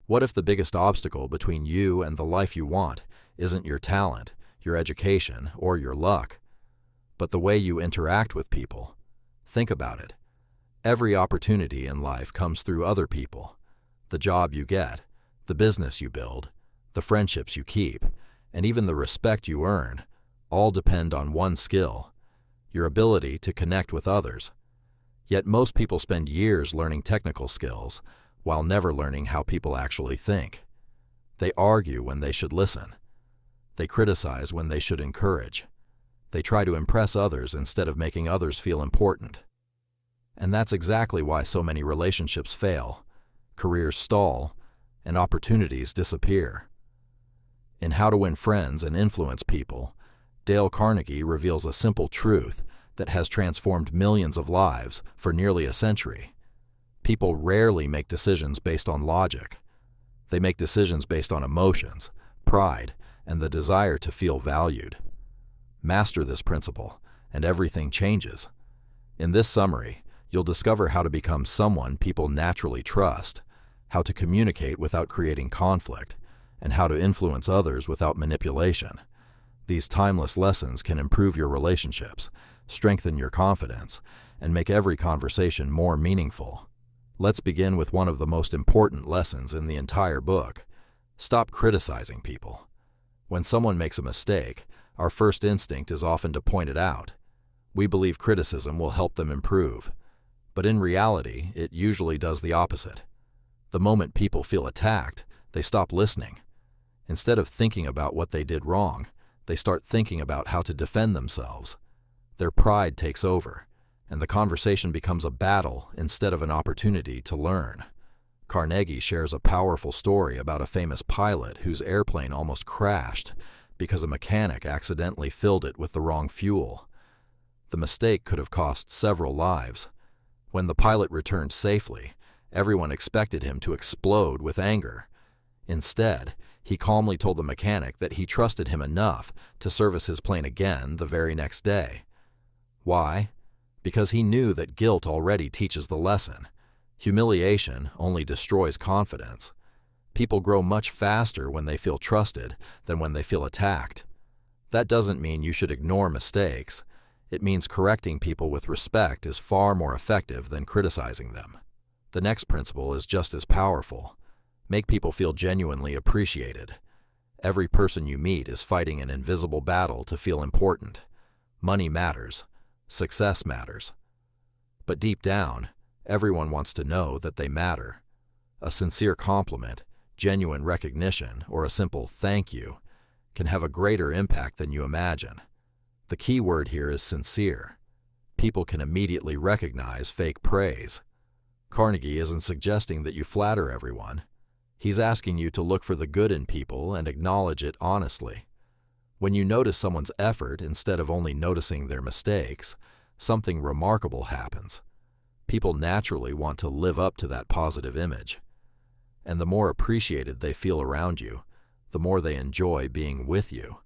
What if the biggest obstacle between you and the life you want isn't your talent, your education, or your luck, but the way you interact with people? Think about it. Every opportunity in life comes through other people. The job you get, the business you build, the friendships you keep, and even the respect you earn, all depend on one skill: your ability to connect with others. Yet most people spend years learning technical skills while never learning how people actually think. They argue when they should listen. They criticize when they should encourage. They try to impress others instead of making others feel important. And that's exactly why so many relationships fail, careers stall, and opportunities disappear. In How to Win Friends and Influence People, Dale Carnegie reveals a simple truth that has transformed millions of lives for nearly a century. People rarely make decisions based on logic. They make decisions based on emotions, pride, and the desire to feel valued. Master this principle, and everything changes. In this summary, you'll discover how to become someone people naturally trust, how to communicate without creating conflict, and how to influence others without manipulation. These timeless lessons can improve your relationships, strengthen your confidence, and make every conversation more meaningful. Let's begin with one of the most important lessons in the entire book. Stop criticizing people. When someone makes a mistake, our first instinct is often to point it out. We believe criticism will help them improve. But in reality, it usually does the opposite. The moment people feel attacked, they stop listening. Instead of thinking about what they did wrong, they start thinking about how to defend themselves. Their pride takes over, and the conversation becomes a battle instead of an opportunity to learn. Carnegie shares a powerful story about a famous pilot whose airplane almost crashed because a mechanic accidentally filled it with the wrong fuel. The mistake could have cost several lives. When the pilot returned safely, everyone expected him to explode with anger. Instead, he calmly told the mechanic that he trusted him enough to service his plane again the very next day. Why? Because he knew that guilt already teaches the lesson. Humiliation only destroys confidence. People grow much faster when they feel trusted than when they feel attacked. That doesn't mean you should ignore mistakes. It means correcting people with respect is far more effective than criticizing them. The next principle is just as powerful. Make people feel genuinely appreciated. Every person you meet is fighting an invisible battle to feel important. Money matters. Success matters. But deep down, everyone wants to know that they matter. A sincere compliment, genuine recognition, or a simple thank you can have a greater impact than you imagine. The key word here is sincere. People can immediately recognize fake praise. Carnegie isn't suggesting that you flatter everyone. He's asking you to look for the good in people and acknowledge it honestly. When you notice someone's effort instead of only noticing their mistakes, something remarkable happens. People naturally want to live up to that positive image. And the more appreciated they feel around you, the more they enjoy being with you.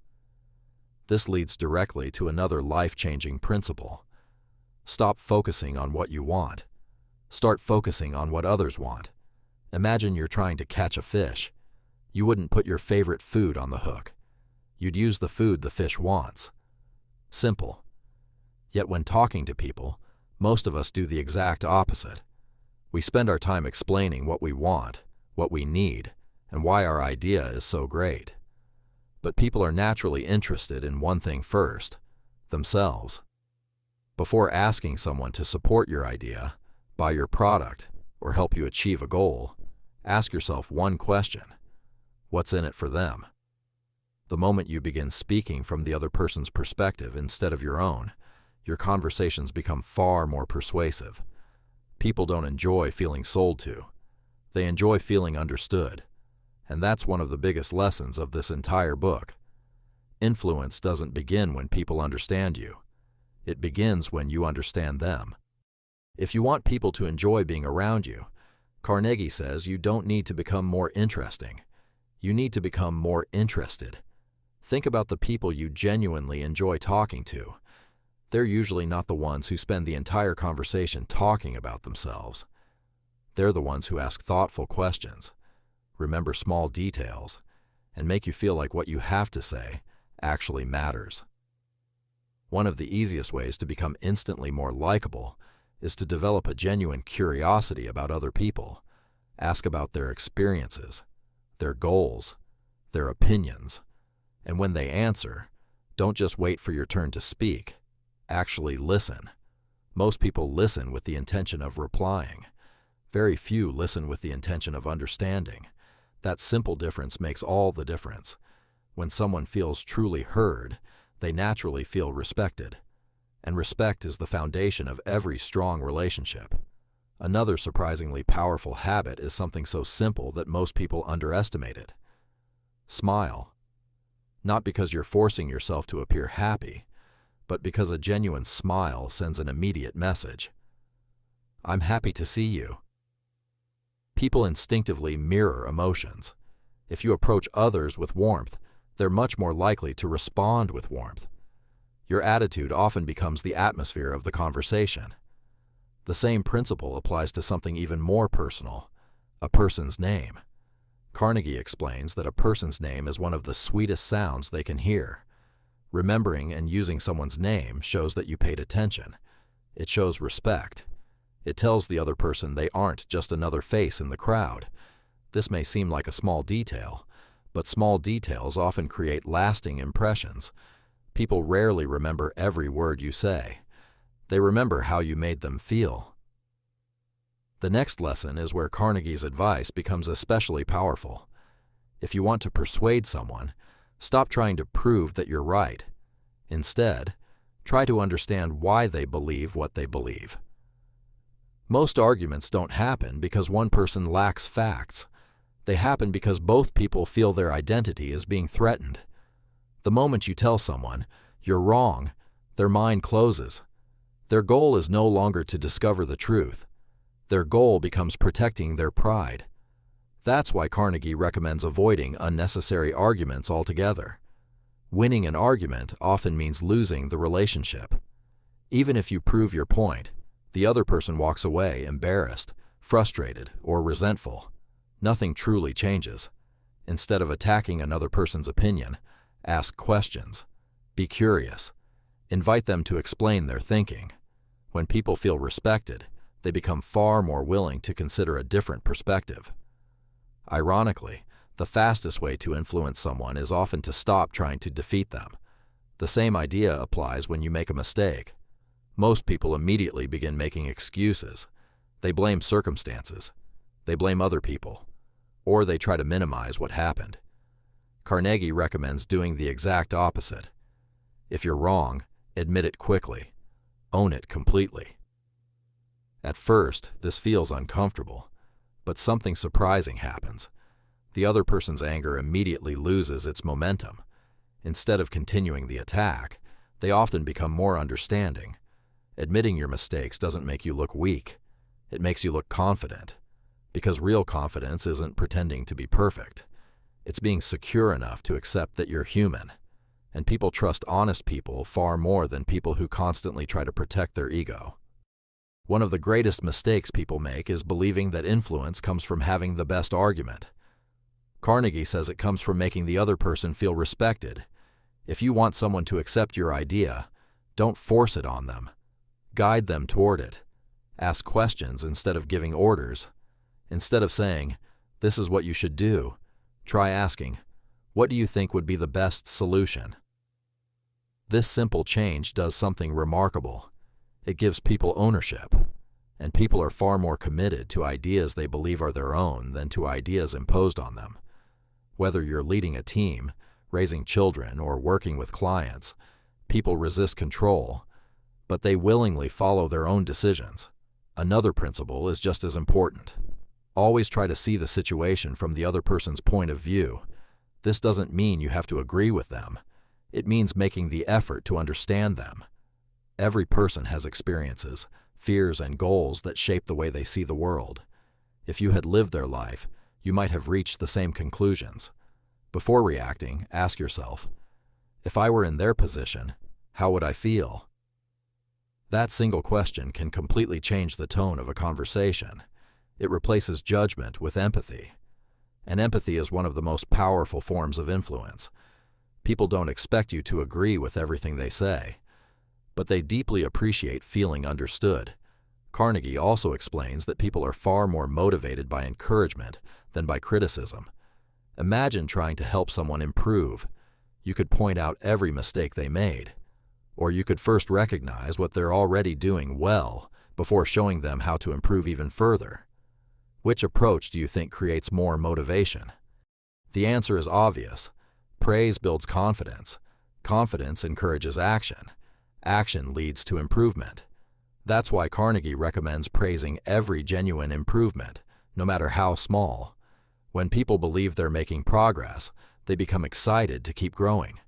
This leads directly to another life-changing principle. Stop focusing on what you want. Start focusing on what others want. Imagine you're trying to catch a fish. You wouldn't put your favorite food on the hook. You'd use the food the fish wants. Simple. Yet when talking to people, most of us do the exact opposite. We spend our time explaining what we want, what we need, and why our idea is so great. But people are naturally interested in one thing first: themselves. Before asking someone to support your idea, buy your product, or help you achieve a goal, ask yourself one question: what's in it for them? The moment you begin speaking from the other person's perspective instead of your own, your conversations become far more persuasive. People don't enjoy feeling sold to. They enjoy feeling understood. And that's one of the biggest lessons of this entire book. Influence doesn't begin when people understand you. It begins when you understand them. If you want people to enjoy being around you, Carnegie says you don't need to become more interesting. You need to become more interested. Think about the people you genuinely enjoy talking to. They're usually not the ones who spend the entire conversation talking about themselves. They're the ones who ask thoughtful questions. remember small details, and make you feel like what you have to say actually matters. One of the easiest ways to become instantly more likable is to develop a genuine curiosity about other people. Ask about their experiences, their goals, their opinions, and when they answer, don't just wait for your turn to speak. Actually listen. Most people listen with the intention of replying. Very few listen with the intention of understanding. That simple difference makes all the difference. When someone feels truly heard, they naturally feel respected. And respect is the foundation of every strong relationship. Another surprisingly powerful habit is something so simple that most people underestimate it. Smile. Not because you're forcing yourself to appear happy, but because a genuine smile sends an immediate message. I'm happy to see you. People instinctively mirror emotions. If you approach others with warmth, they're much more likely to respond with warmth. Your attitude often becomes the atmosphere of the conversation. The same principle applies to something even more personal, a person's name. Carnegie explains that a person's name is one of the sweetest sounds they can hear. Remembering and using someone's name shows that you paid attention. It shows respect. It tells the other person they aren't just another face in the crowd. This may seem like a small detail, but small details often create lasting impressions. People rarely remember every word you say. They remember how you made them feel. The next lesson is where Carnegie's advice becomes especially powerful. If you want to persuade someone, stop trying to prove that you're right. Instead, try to understand why they believe what they believe. Most arguments don't happen because one person lacks facts. They happen because both people feel their identity is being threatened. The moment you tell someone, "You're wrong," their mind closes. Their goal is no longer to discover the truth. Their goal becomes protecting their pride. That's why Carnegie recommends avoiding unnecessary arguments altogether. Winning an argument often means losing the relationship. Even if you prove your point, the other person walks away embarrassed, frustrated, or resentful. Nothing truly changes. Instead of attacking another person's opinion, ask questions. Be curious. Invite them to explain their thinking. When people feel respected, they become far more willing to consider a different perspective. Ironically, the fastest way to influence someone is often to stop trying to defeat them. The same idea applies when you make a mistake. Most people immediately begin making excuses. They blame circumstances. They blame other people. Or they try to minimize what happened. Carnegie recommends doing the exact opposite. If you're wrong, admit it quickly. Own it completely. At first, this feels uncomfortable, but something surprising happens. The other person's anger immediately loses its momentum. Instead of continuing the attack, they often become more understanding. Admitting your mistakes doesn't make you look weak. It makes you look confident. Because real confidence isn't pretending to be perfect. It's being secure enough to accept that you're human. And people trust honest people far more than people who constantly try to protect their ego. One of the greatest mistakes people make is believing that influence comes from having the best argument. Carnegie says it comes from making the other person feel respected. If you want someone to accept your idea, don't force it on them. Guide them toward it. Ask questions instead of giving orders. Instead of saying, "This is what you should do," try asking, "What do you think would be the best solution?" This simple change does something remarkable. It gives people ownership, and people are far more committed to ideas they believe are their own than to ideas imposed on them. Whether you're leading a team, raising children, or working with clients, people resist control, but they willingly follow their own decisions. Another principle is just as important. Always try to see the situation from the other person's point of view. This doesn't mean you have to agree with them. It means making the effort to understand them. Every person has experiences, fears, and goals that shape the way they see the world. If you had lived their life, you might have reached the same conclusions. Before reacting, ask yourself, if I were in their position, how would I feel? That single question can completely change the tone of a conversation. It replaces judgment with empathy. And empathy is one of the most powerful forms of influence. People don't expect you to agree with everything they say, but they deeply appreciate feeling understood. Carnegie also explains that people are far more motivated by encouragement than by criticism. Imagine trying to help someone improve. You could point out every mistake they made, or you could first recognize what they're already doing well before showing them how to improve even further. Which approach do you think creates more motivation? The answer is obvious. Praise builds confidence. Confidence encourages action. Action leads to improvement. That's why Carnegie recommends praising every genuine improvement, no matter how small. When people believe they're making progress, they become excited to keep growing.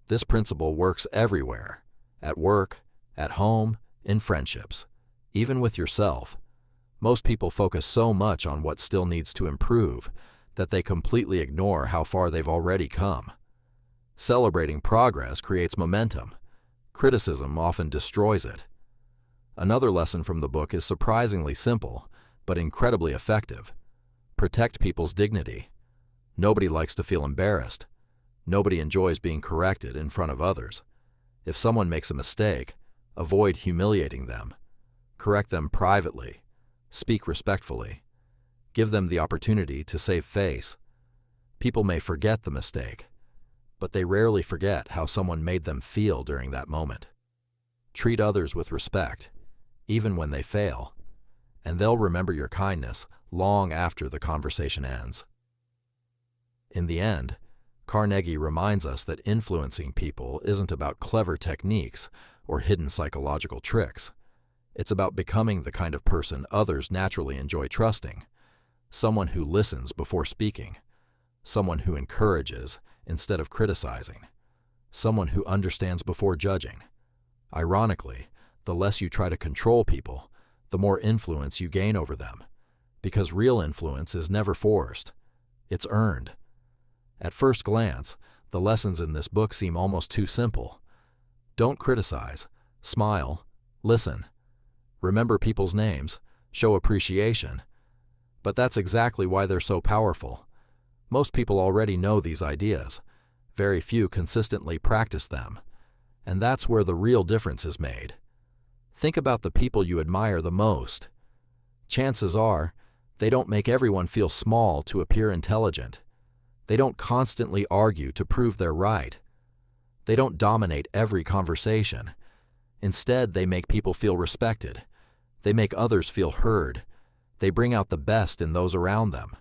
This principle works everywhere, at work, at home, in friendships, even with yourself. Most people focus so much on what still needs to improve that they completely ignore how far they've already come. Celebrating progress creates momentum. Criticism often destroys it. Another lesson from the book is surprisingly simple, but incredibly effective. Protect people's dignity. Nobody likes to feel embarrassed. Nobody enjoys being corrected in front of others. If someone makes a mistake, avoid humiliating them. Correct them privately. Speak respectfully. Give them the opportunity to save face. People may forget the mistake, but they rarely forget how someone made them feel during that moment. Treat others with respect, even when they fail, and they'll remember your kindness long after the conversation ends. In the end, Carnegie reminds us that influencing people isn't about clever techniques or hidden psychological tricks. It's about becoming the kind of person others naturally enjoy trusting, someone who listens before speaking, someone who encourages instead of criticizing, someone who understands before judging. Ironically, the less you try to control people, the more influence you gain over them, because real influence is never forced. It's earned. At first glance, the lessons in this book seem almost too simple. Don't criticize, smile, listen. Remember people's names, show appreciation. But that's exactly why they're so powerful. Most people already know these ideas. Very few consistently practice them. And that's where the real difference is made. Think about the people you admire the most. Chances are, they don't make everyone feel small to appear intelligent. They don't constantly argue to prove they're right. They don't dominate every conversation. Instead, they make people feel respected. They make others feel heard. They bring out the best in those around them.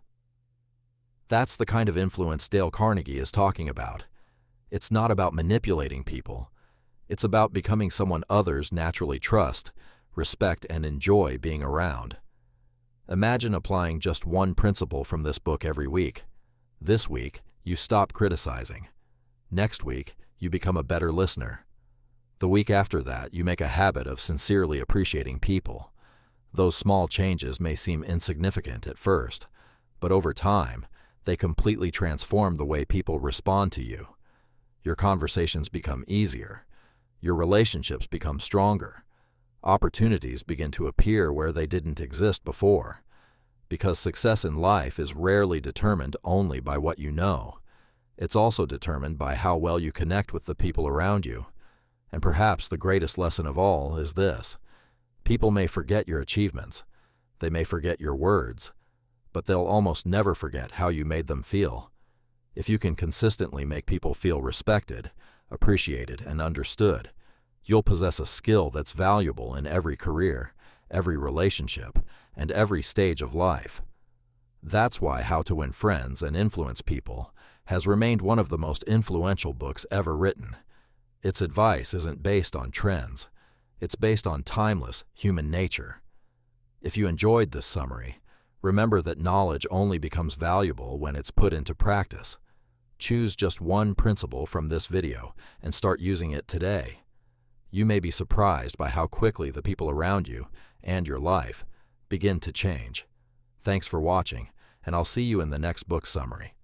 That's the kind of influence Dale Carnegie is talking about. It's not about manipulating people. It's about becoming someone others naturally trust, respect, and enjoy being around. Imagine applying just one principle from this book every week. This week, you stop criticizing. Next week, you become a better listener. The week after that, you make a habit of sincerely appreciating people. Those small changes may seem insignificant at first, but over time, they completely transform the way people respond to you. Your conversations become easier. Your relationships become stronger. Opportunities begin to appear where they didn't exist before. Because success in life is rarely determined only by what you know. It's also determined by how well you connect with the people around you. And perhaps the greatest lesson of all is this: people may forget your achievements, they may forget your words, but they'll almost never forget how you made them feel. If you can consistently make people feel respected, appreciated, and understood, you'll possess a skill that's valuable in every career, every relationship, and every stage of life. That's why How to Win Friends and Influence People has remained one of the most influential books ever written. Its advice isn't based on trends. It's based on timeless human nature. If you enjoyed this summary, remember that knowledge only becomes valuable when it's put into practice. Choose just one principle from this video and start using it today. You may be surprised by how quickly the people around you and your life begin to change. Thanks for watching, and I'll see you in the next book summary.